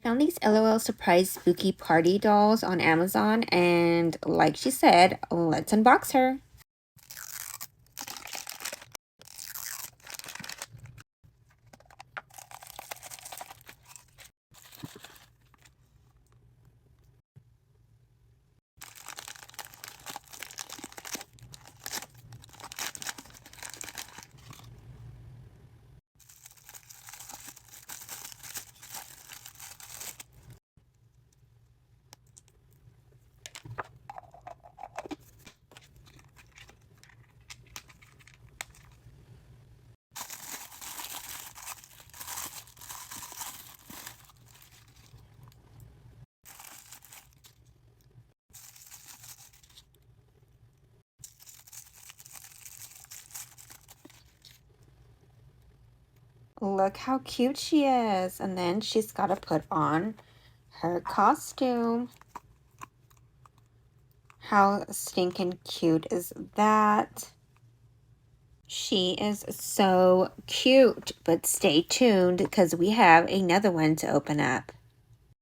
Found these LOL Surprise Spooky Party dolls on Amazon, and like she said, let's unbox her. Look how cute she is. And then she's got to put on her costume. How stinking cute is that? She is so cute, but stay tuned because we have another one to open up.